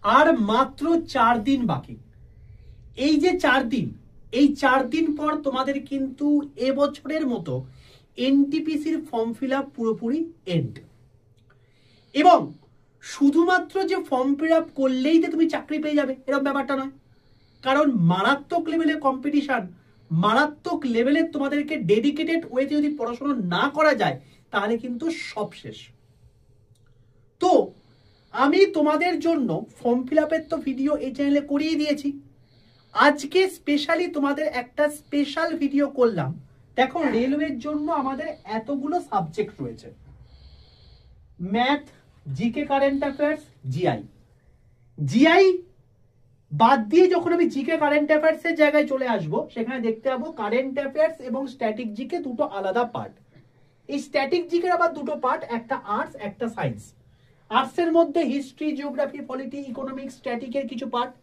আর মাত্র 4 দিন বাকি। এই যে 4 দিন, এই 4 দিন পর তোমাদের কিন্তু এবছরের মতো এনটিপিসির ফর্ম ফিল আপ পুরোপুরি এন্ড। এবং শুধুমাত্র যে ফর্ম ফিল আপ করলেই যে তুমি চাকরি পেয়ে যাবে এরকম ব্যাপারটা নয়, কারণ মারাত্মক লেভেলের কম্পিটিশন, মারাত্মক লেভেলের তোমাদেরকে ডেডিকেটেড ওয়েতে যদি পড়াশোনা না করা যায় তাহলে কিন্তু সব শেষ। তো আমি তোমাদের জন্য ফর্ম ফিল আপের তো ভিডিও এই চ্যানেলে করিয়ে দিয়েছি, আজকে স্পেশালি তোমাদের একটা স্পেশাল ভিডিও করলাম। দেখো রেলওয়ের জন্য আমাদের এতগুলো সাবজেক্ট রয়েছে, math, GK, current affairs, GI. GI বাদ দিয়ে যখন আমি জিকে কারেন্ট অ্যাফেয়ার্স এর জায়গায় চলে আসব, সেখানে দেখতে পাবো কারেন্ট অ্যাফেয়ার্স এবং স্ট্যাটিক জিকে দুটো আলাদা পার্ট। এই স্ট্যাটিক জিকের আবার দুটো পার্ট, একটা আর্টস একটা সায়েন্স। আর্টসের মধ্যে হিস্ট্রি, জিওগ্রাফি, পলিটি, ইকোনমিক্স, স্ট্যাটিকের কিছু পার্ট,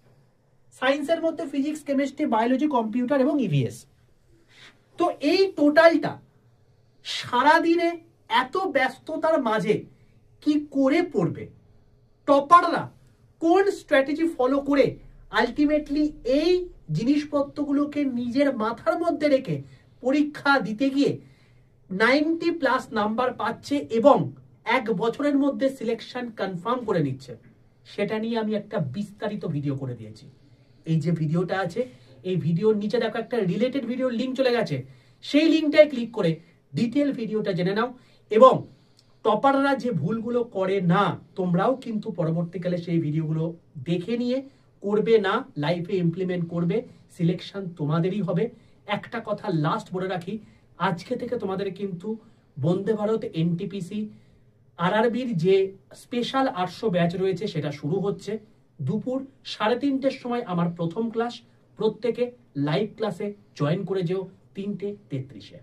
সায়েন্সের মধ্যে ফিজিক্স, কেমিস্ট্রি, বায়োলজি, কম্পিউটার এবং ইভিএস। তো এই টোটালটা সারাদিনে এত ব্যস্ততার মাঝে কি করে পড়বে, টপাররা কোন স্ট্র্যাটেজি ফলো করে আলটিমেটলি এই জিনিসপত্রগুলোকে নিজের মাথার মধ্যে রেখে পরীক্ষা দিতে গিয়ে 90+ নাম্বার পাচ্ছে এবং 1 বছরের মধ্যে সিলেকশন কনফার্ম করে নিচ্ছে, সেটা নিয়ে আমি একটা বিস্তারিত ভিডিও করে দিয়েছি। এই যে ভিডিওটা আছে, এই ভিডিওর নিচে দেখো একটা রিলেটেড ভিডিওর লিঙ্ক চলে গেছে, সেই লিঙ্কটায় ক্লিক করে ডিটেল ভিডিওটা জেনে নাও। এবং টপাররা যে ভুলগুলো করে না, তোমরাও কিন্তু পরবর্তীকালে সেই ভিডিওগুলো দেখে নিয়ে করবে না, লাইফে ইমপ্লিমেন্ট করবে, সিলেকশন তোমাদেরই হবে। একটা কথা লাস্ট বলে রাখি, আজকে থেকে তোমাদের কিন্তু বন্দে ভারত এনটিপিসি আরআরবির যে স্পেশাল 800 ব্যাচ রয়েছে সেটা শুরু হচ্ছে। দুপুর 3:30টার সময় আমার প্রথম ক্লাস, প্রত্যেকে লাইভ ক্লাসে জয়েন করে যেও 3:33-এ।